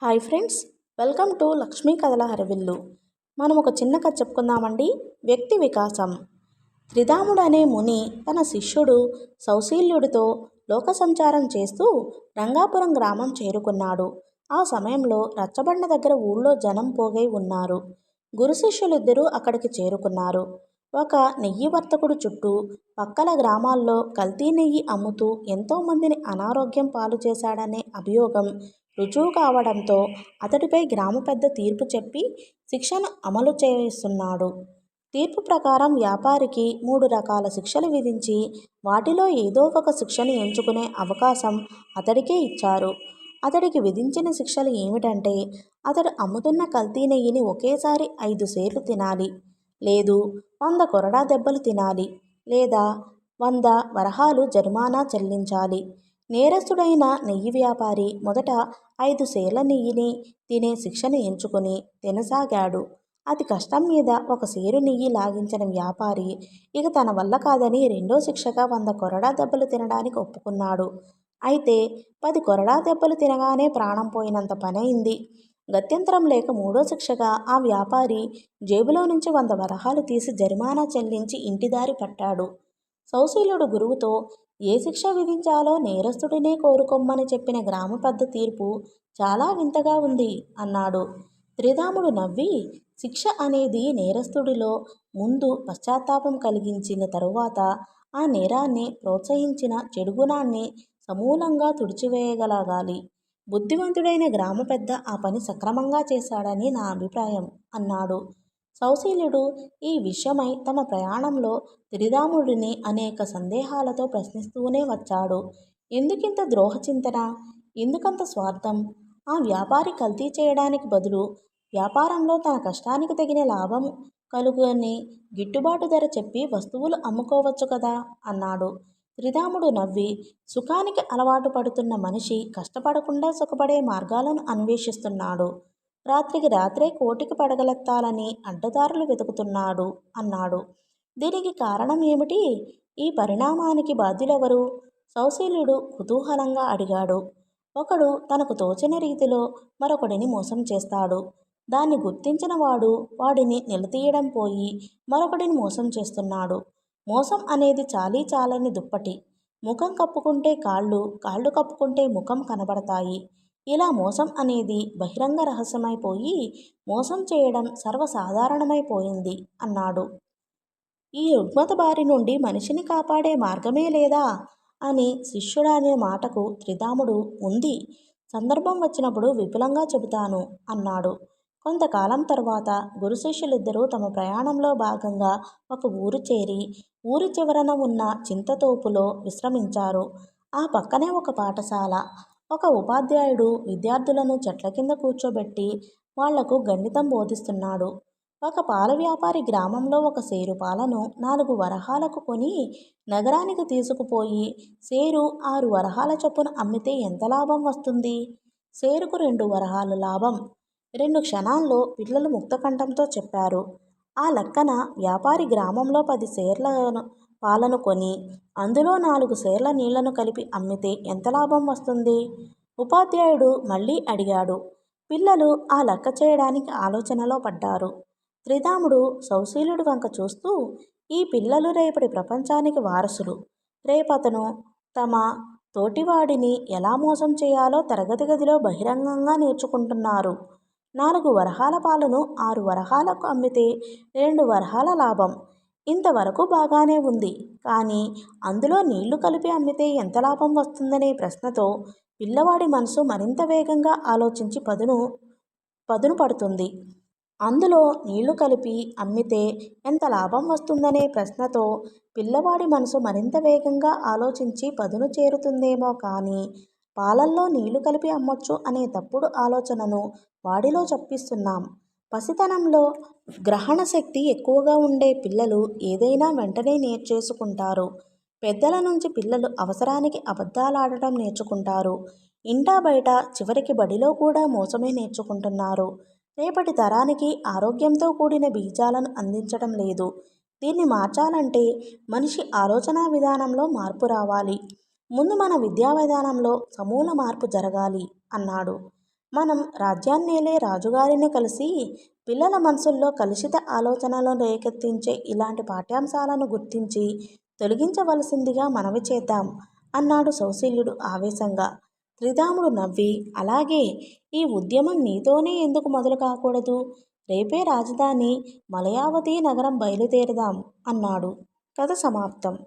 Hi friends, welcome to Lakshmi కథల హరివిల్లు. మనం ఒక చిన్న కథ చెప్పుకుందామండి. వ్యక్తి వికాసం. త్రిధాముడు అనే ముని తన శిష్యుడు సౌశీల్యుడితో లోక సంచారం చేస్తూ రంగాపురం గ్రామం చేరుకున్నాడు. ఆ సమయంలో రచ్చబండ దగ్గర ఊళ్ళో జనం పోగై ఉన్నారు. గురు శిష్యులిద్దరూ అక్కడికి చేరుకున్నారు. ఒక నెయ్యి వర్తకుడు చుట్టూ పక్కల గ్రామాల్లో కల్తీ నెయ్యి అమ్ముతూ ఎంతోమందిని అనారోగ్యం పాలు చేశాడనే అభియోగం రుజువు కావడంతో అతడిపై గ్రామ పెద్ద తీర్పు చెప్పి శిక్షను అమలు చేస్తున్నాడు. తీర్పు ప్రకారం వ్యాపారికి 3 రకాల శిక్షలు విధించి వాటిలో ఏదో ఒక శిక్షను ఎంచుకునే అవకాశం అతడికే ఇచ్చారు. అతడికి విధించిన శిక్షలు ఏమిటంటే, అతడు అమ్ముతున్న కల్తీ నెయ్యిని ఒకేసారి 5 సేర్లు తినాలి, లేదు 100 కొరడా దెబ్బలు తినాలి, లేదా 100 వరహాలు జరిమానా చెల్లించాలి. నేరస్తుడైన నెయ్యి వ్యాపారి మొదట 5 సేర్ల నెయ్యిని తినే శిక్షను ఎంచుకుని తినసాగాడు. అతి కష్టం మీద 1 సేరు నెయ్యి లాగించిన వ్యాపారి ఇక తన వల్ల కాదని రెండో శిక్షగా 100 కొరడా దెబ్బలు తినడానికి ఒప్పుకున్నాడు. అయితే 10 కొరడా దెబ్బలు తినగానే ప్రాణం పోయినంత పనైంది. గత్యంతరం లేక మూడో శిక్షగా ఆ వ్యాపారి జేబులో నుంచి 100 వరహాలు తీసి జరిమానా చెల్లించి ఇంటిదారి పట్టాడు. సౌశీల్యుడు గురువుతో ఏ శిక్ష విధించాలో నేరస్తుడినే కోరుకొమ్మని చెప్పిన గ్రామ పెద్ద తీర్పు చాలా వింతగా ఉంది అన్నాడు. త్రిధాముడు నవ్వి, శిక్ష అనేది నేరస్తుడిలో ముందు పశ్చాత్తాపం కలిగించిన తరువాత ఆ నేరాన్ని ప్రోత్సహించిన చెడుగుణాన్ని సమూలంగా తుడిచివేయగలగాలి. బుద్ధిమంతుడైన గ్రామ పెద్ద ఆ పని సక్రమంగా చేశాడని నా అభిప్రాయం అన్నాడు. సౌశీల్యుడు ఈ విషయమై తమ ప్రయాణంలో త్రిధాముడిని అనేక సందేహాలతో ప్రశ్నిస్తూనే వచ్చాడు. ఎందుకింత ద్రోహచింతన, ఎందుకంత స్వార్థం? ఆ వ్యాపారి కల్తీ చేయడానికి బదులు వ్యాపారంలో తన కష్టానికి తగిన లాభం కలుగుని గిట్టుబాటు ధర చెప్పి వస్తువులు అమ్ముకోవచ్చు కదా అన్నాడు. త్రిధాముడు నవ్వి, సుఖానికి అలవాటు పడుతున్న మనిషి కష్టపడకుండా సుఖపడే మార్గాలను అన్వేషిస్తున్నాడు. రాత్రికి రాత్రే కోటికి పడగలెత్తాలని అడ్డదారులు వెతుకుతున్నాడు అన్నాడు. దీనికి కారణం ఏమిటి? ఈ పరిణామానికి బాధ్యులెవరు? సౌశీల్యుడు కుతూహలంగా అడిగాడు. ఒకడు తనకు తోచిన రీతిలో మరొకడిని మోసం చేస్తాడు. దాన్ని గుర్తించిన వాడు వాడిని నిలదీయడం పోయి మరొకడిని మోసం చేస్తున్నాడు. మోసం అనేది చాలీ చాలని దుప్పటి. ముఖం కప్పుకుంటే కాళ్ళు, కాళ్ళు కప్పుకుంటే ముఖం కనబడతాయి. ఇలా మోసం అనేది బహిరంగ రహస్యమైపోయి మోసం చేయడం సర్వసాధారణమైపోయింది అన్నాడు. ఈ రుగ్మత బారి నుండి మనిషిని కాపాడే మార్గమే లేదా అని శిష్యుడనే మాటకు త్రిధాముడు, ఉంది, సందర్భం వచ్చినప్పుడు విపులంగా చెబుతాను అన్నాడు. కొంతకాలం తరువాత గురు శిష్యులిద్దరూ తమ ప్రయాణంలో భాగంగా ఒక ఊరు చేరి ఊరి చివరన ఉన్న చింతతోపులో విశ్రమించారు. ఆ పక్కనే ఒక పాఠశాల. ఒక ఉపాధ్యాయుడు విద్యార్థులను చెట్ల కింద కూర్చోబెట్టి వాళ్లకు గణితం బోధిస్తున్నాడు. ఒక పాల వ్యాపారి గ్రామంలో 1 సేరు పాలను 4 వరహాలకు కొని నగరానికి తీసుకుపోయి సేరు 6 వరహాల చొప్పున అమ్మితే ఎంత లాభం వస్తుంది? సేరుకు 2 వరహాలు లాభం. 2 క్షణాల్లో పిల్లలు ముక్తకంఠంతో చెప్పారు. ఆ లెక్కన వ్యాపారి గ్రామంలో 10 సేర్ల పాలను కొని అందులో 4 సేర్ల నీళ్లను కలిపి అమ్మితే ఎంత లాభం వస్తుంది? ఉపాధ్యాయుడు మళ్ళీ అడిగాడు. పిల్లలు ఆ లెక్క చేయడానికి ఆలోచనలో పడ్డారు. త్రిధాముడు సౌశీల్యుడి వంక చూస్తూ, ఈ పిల్లలు రేపటి ప్రపంచానికి వారసులు. రేపతను తమ తోటివాడిని ఎలా మోసం చేయాలో తరగతి గదిలో బహిరంగంగా నేర్చుకుంటున్నారు. 4 వరహాల పాలను 6 వరహాలకు అమ్మితే 2 వరహాల లాభం. ఇంతవరకు బాగానే ఉంది. కానీ అందులో నీళ్లు కలిపి అమ్మితే ఎంత లాభం వస్తుందనే ప్రశ్నతో పిల్లవాడి మనసు మరింత వేగంగా ఆలోచించి పదును పడుతుంది. అందులో నీళ్లు కలిపి అమ్మితే ఎంత లాభం వస్తుందనే ప్రశ్నతో పిల్లవాడి మనసు మరింత వేగంగా ఆలోచించి పదును చేరుతుందేమో కానీ పాలల్లో నీళ్లు కలిపి అమ్మొచ్చు అనే తప్పుడు ఆలోచనను వాడిలో చొప్పిస్తున్నాం. పసితనంలో గ్రహణ శక్తి ఎక్కువగా ఉండే పిల్లలు ఏదైనా వెంటనే నేర్చేసుకుంటారు. పెద్దల నుంచి పిల్లలు అవసరానికి అబద్ధాలాడటం నేర్చుకుంటారు. ఇంటా బయట చివరికి బడిలో కూడా మోసమే నేర్చుకుంటున్నారు. రేపటి తరానికి ఆరోగ్యంతో కూడిన బీజాలను అందించడం లేదు. దీన్ని మార్చాలంటే మనిషి ఆలోచనా విధానంలో మార్పు రావాలి. ముందు మన విద్యా విధానంలో సమూల మార్పు జరగాలి అన్నాడు. మనం రాజ్యాన్నేలే రాజుగారిని కలిసి పిల్లల మనసుల్లో కలుషిత ఆలోచనలను రేకెత్తించే ఇలాంటి పాఠ్యాంశాలను గుర్తించి తొలగించవలసిందిగా మనవి చేద్దాం అన్నాడు సౌశీల్యుడు ఆవేశంగా. త్రిధాముడు నవ్వి, అలాగే, ఈ ఉద్యమం నీతోనే ఎందుకు మొదలు కాకూడదు? రేపే రాజధాని మలయావతి నగరం బయలుదేరదాం అన్నాడు. కథ సమాప్తం.